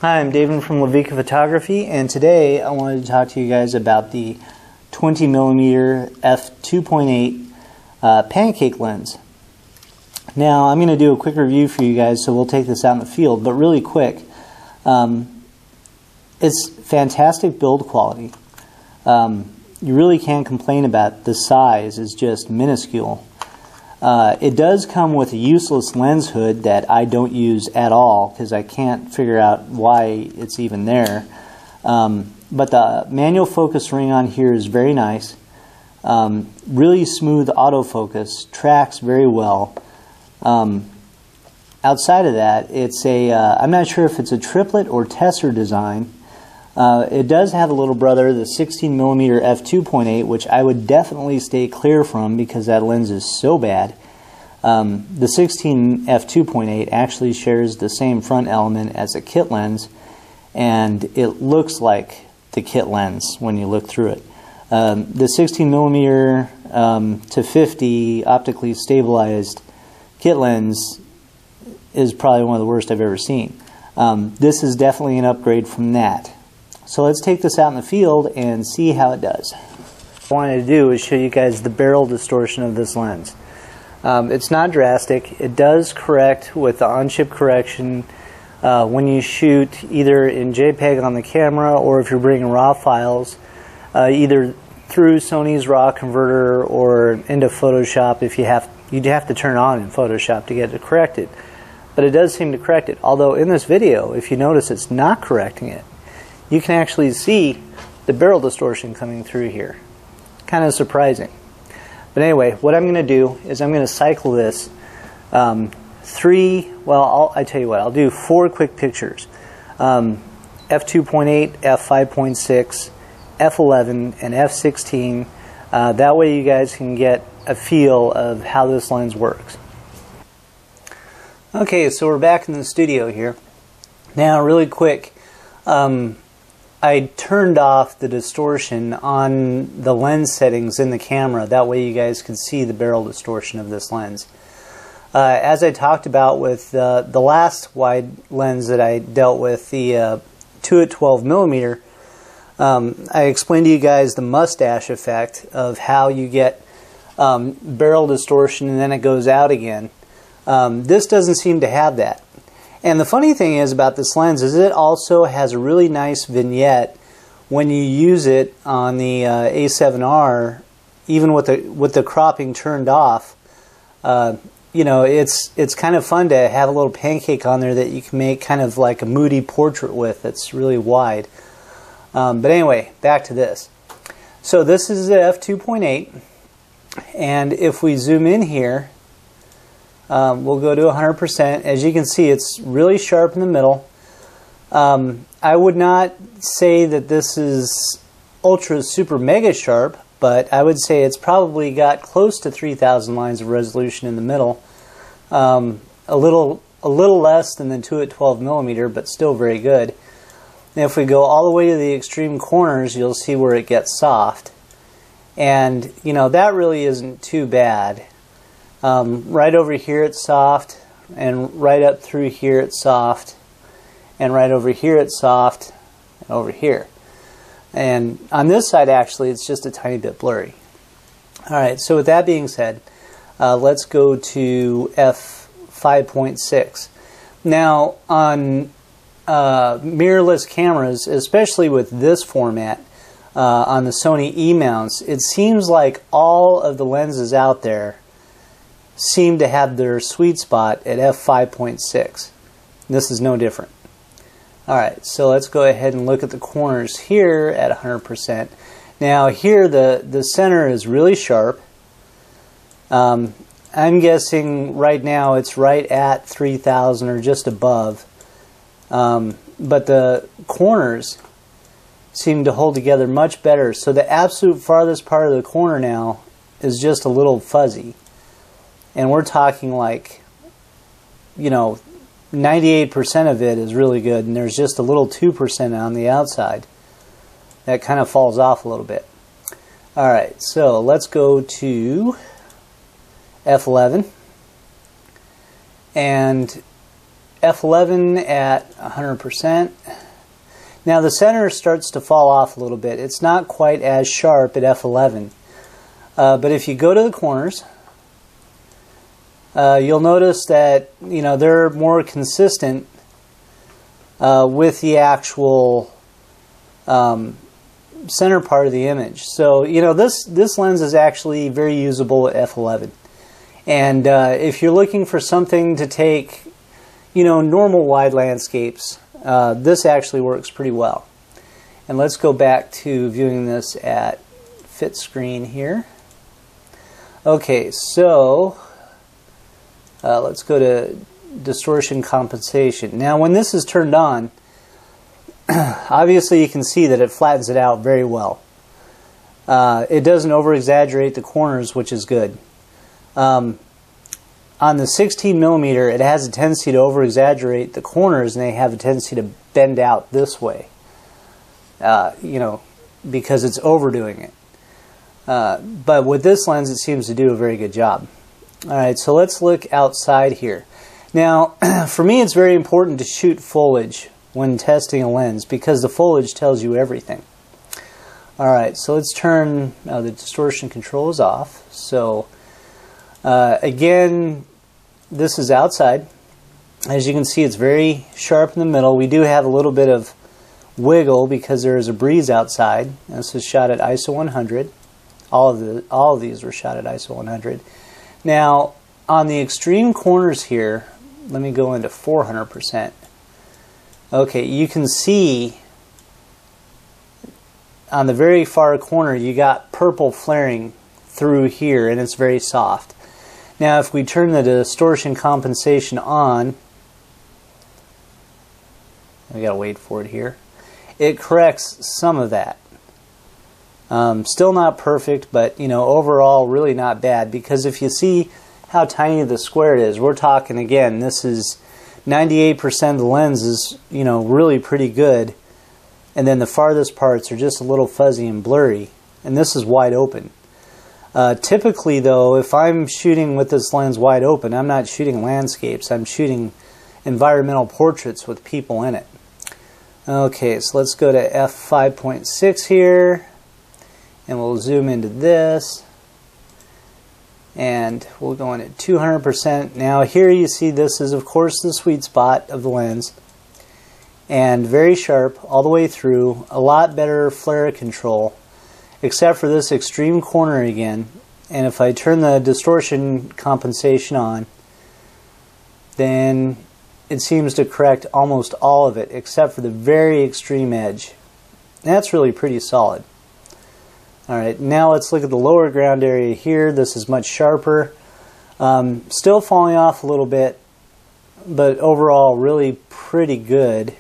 Hi, I'm David from Bokeh Photography, and today I wanted to talk to you guys about the 20mm f2.8 Pancake lens. Now, I'm going to do a quick review for you guys, so we'll take this out in the field, but really quick. It's fantastic build quality. You really can't complain about the size. It's just minuscule. It does come with a useless lens hood that I don't use at all because I can't figure out why it's even there. But the manual focus ring on here is very nice. Really smooth autofocus, tracks very well. Outside of that, it's a, I'm not sure if it's a triplet or tesser design. It does have a little brother, the 16mm f2.8, which I would definitely stay clear from because that lens is so bad. The 16 f2.8 actually shares the same front element as a kit lens, and it looks like the kit lens when you look through it. The 16mm to 50 optically stabilized kit lens is probably one of the worst I've ever seen. This is definitely an upgrade from that. So let's take this out in the field and see how it does. What I wanted to do is show you guys the barrel distortion of this lens. It's not drastic. It does correct with the on-chip correction when you shoot either in JPEG on the camera or if you're bringing RAW files, either through Sony's RAW converter or into Photoshop. If you'd have to turn on in Photoshop to get it corrected. But it does seem to correct it. Although in this video, if you notice, it's not correcting it. You can actually see the barrel distortion coming through here. Kind of surprising. But anyway, what I'm going to do is I'm going to cycle this I tell you what, I'll do 4 quick pictures. f2.8, f5.6, f11, and f16. That way you guys can get a feel of how this lens works. Okay, so we're back in the studio here. Now, really quick, I turned off the distortion on the lens settings in the camera. That way you guys can see the barrel distortion of this lens. As I talked about with the last wide lens that I dealt with, the 2 at 12mm, I explained to you guys the mustache effect of how you get barrel distortion and then it goes out again. This doesn't seem to have that. And the funny thing is about this lens is it also has a really nice vignette when you use it on the A7R, even with the cropping turned off. You know, it's kind of fun to have a little pancake on there that you can make kind of like a moody portrait with. It's really wide. But anyway, back to this. So this is the f2.8, and if we zoom in here, we'll go to 100%. As you can see, it's really sharp in the middle. I would not say that this is ultra super mega sharp, but I would say it's probably got close to 3,000 lines of resolution in the middle. A little less than the 2 at 12mm, but still very good. And if we go all the way to the extreme corners, you'll see where it gets soft. And, you know, that really isn't too bad. Right over here it's soft, and right up through here it's soft, and right over here it's soft, and over here. And on this side actually it's just a tiny bit blurry. Alright, so with that being said, let's go to f5.6. Now on mirrorless cameras, especially with this format, on the Sony E-mounts, it seems like all of the lenses out there seem to have their sweet spot at f5.6. This is no different. Alright, so let's go ahead and look at the corners here at 100%. Now here the center is really sharp. I'm guessing right now it's right at 3,000 or just above. But the corners seem to hold together much better. So the absolute farthest part of the corner now is just a little fuzzy. And we're talking like, you know, 98% of it is really good, and there's just a little 2% on the outside. That kind of falls off a little bit. Alright, so let's go to f11. And f11 at 100%. Now the center starts to fall off a little bit. It's not quite as sharp at f11. But if you go to the corners, you'll notice that they're more consistent with the actual center part of the image. So this lens is actually very usable at f11. And if you're looking for something to take normal wide landscapes, this actually works pretty well. And let's go back to viewing this at fit screen here. Okay, so let's go to distortion compensation. Now when this is turned on, obviously you can see that it flattens it out very well. It doesn't over-exaggerate the corners, which is good. On the 16mm, it has a tendency to over-exaggerate the corners, and they have a tendency to bend out this way, because it's overdoing it. But with this lens, it seems to do a very good job. Alright, so let's look outside here. Now, for me, it's very important to shoot foliage when testing a lens, because the foliage tells you everything. Alright, so let's turn, the distortion control is off. So, again, this is outside. As you can see, it's very sharp in the middle. We do have a little bit of wiggle because there is a breeze outside. This is shot at ISO 100. All of these were shot at ISO 100. Now, on the extreme corners here, let me go into 400%. Okay, you can see on the very far corner you got purple flaring through here, and it's very soft. Now if we turn the distortion compensation on, we gotta wait for it here, it corrects some of that. Still not perfect, but overall really not bad, because if you see how tiny the square is, we're talking, again, this is 98% of the lens is really pretty good, and then the farthest parts are just a little fuzzy and blurry, and this is wide open. Typically though, if I'm shooting with this lens wide open, I'm not shooting landscapes, I'm shooting environmental portraits with people in it. Okay, so let's go to f5.6 here, and we'll zoom into this, and we'll go in at 200%. Now here you see this is of course the sweet spot of the lens, and very sharp all the way through, a lot better flare control, except for this extreme corner again. And if I turn the distortion compensation on, then it seems to correct almost all of it except for the very extreme edge. That's really pretty solid. Alright, now let's look at the lower ground area here. This is much sharper. Still falling off a little bit, but overall really pretty good.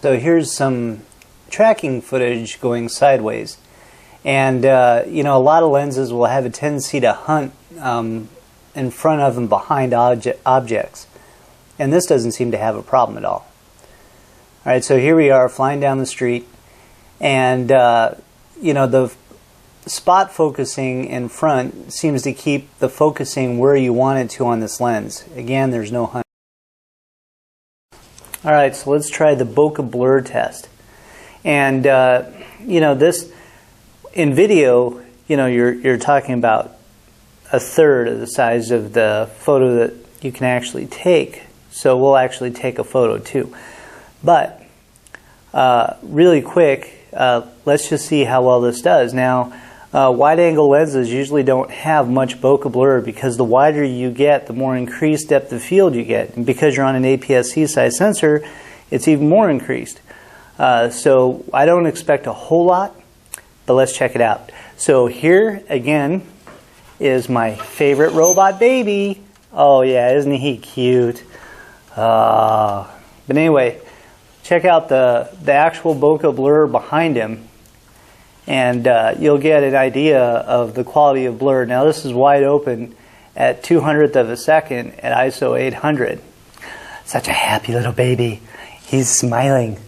So here's some tracking footage going sideways. And a lot of lenses will have a tendency to hunt in front of and behind objects. And this doesn't seem to have a problem at all. Alright, so here we are flying down the street, and the spot focusing in front seems to keep the focusing where you want it to on this lens. Again, there's no hunt. Alright, so let's try the Bokeh Blur test. And this in video, you're talking about a third of the size of the photo that you can actually take. So we'll actually take a photo too. But really quick, let's just see how well this does. Now, wide-angle lenses usually don't have much bokeh blur, because the wider you get, the more increased depth of field you get. And because you're on an APS-C size sensor, it's even more increased. So I don't expect a whole lot, but let's check it out. So here, again, is my favorite robot baby. Oh yeah, isn't he cute? But anyway, check out the actual bokeh blur behind him, and you'll get an idea of the quality of blur. Now this is wide open at 200th of a second at ISO 800. Such a happy little baby. He's smiling.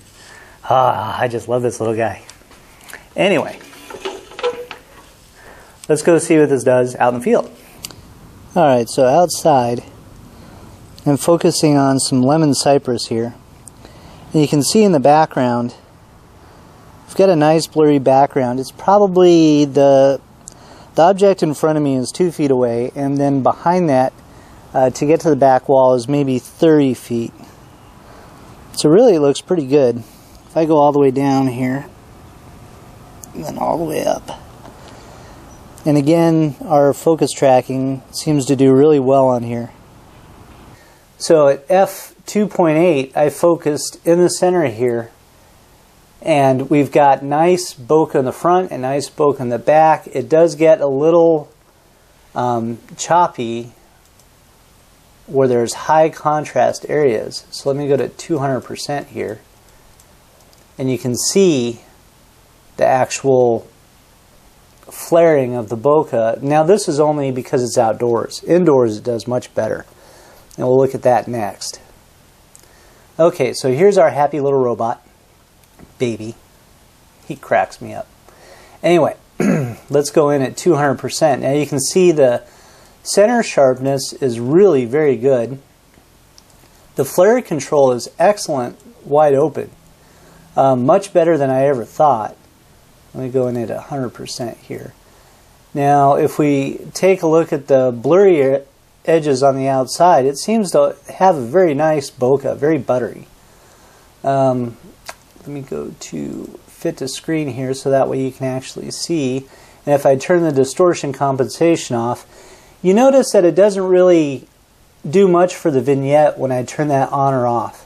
I just love this little guy. Anyway, let's go see what this does out in the field. Alright, so outside, I'm focusing on some lemon cypress here. And you can see in the background I've got a nice blurry background. It's probably the object in front of me is 2 feet away, and then behind that, to get to the back wall, is maybe 30 feet. So really it looks pretty good. If I go all the way down here, and then all the way up. And again, our focus tracking seems to do really well on here. So at f2.8, I focused in the center here, and we've got nice bokeh in the front and nice bokeh in the back. It does get a little choppy where there's high contrast areas. So let me go to 200% here, and you can see the actual flaring of the bokeh. Now this is only because it's outdoors. Indoors it does much better, and we'll look at that next. Okay, so here's our happy little robot baby. He cracks me up. Anyway, let's go in at 200%. Now you can see the center sharpness is really very good. The flare control is excellent wide open. Much better than I ever thought. Let me go in at 100% here. Now if we take a look at the blurry edges on the outside, it seems to have a very nice bokeh, very buttery. Let me go to fit to screen here so that way you can actually see. And if I turn the distortion compensation off, you notice that it doesn't really do much for the vignette when I turn that on or off.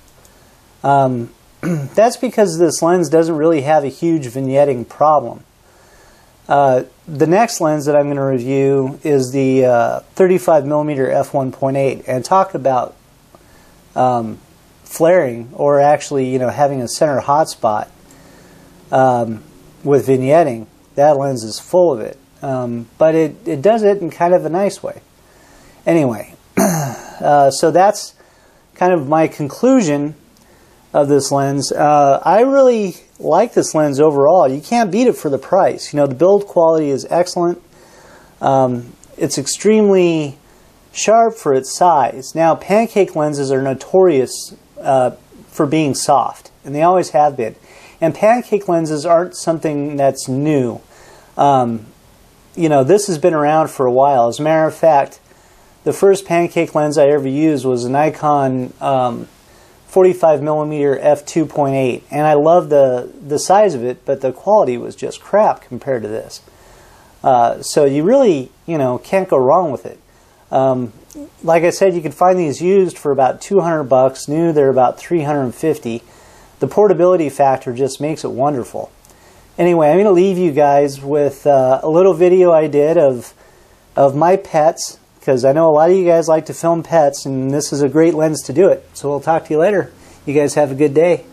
That's because this lens doesn't really have a huge vignetting problem. The next lens that I'm going to review is the 35mm f1.8, and talk about flaring, or actually, having a center hotspot with vignetting. That lens is full of it, but it does it in kind of a nice way. Anyway, so that's kind of my conclusion of this lens. I really like this lens overall. You can't beat it for the price. The build quality is excellent. It's extremely sharp for its size. Now, Pancake lenses are notorious for being soft, and they always have been. And Pancake lenses aren't something that's new. This has been around for a while. As a matter of fact, the first Pancake lens I ever used was a Nikon 45mm f2.8, and I loved the size of it, but the quality was just crap compared to this. So you really, can't go wrong with it. Like I said, you can find these used for about $200. New, they're about $350. The portability factor just makes it wonderful. Anyway, I'm going to leave you guys with a little video I did of my pets, because I know a lot of you guys like to film pets, and this is a great lens to do it. So we'll talk to you later. You guys have a good day.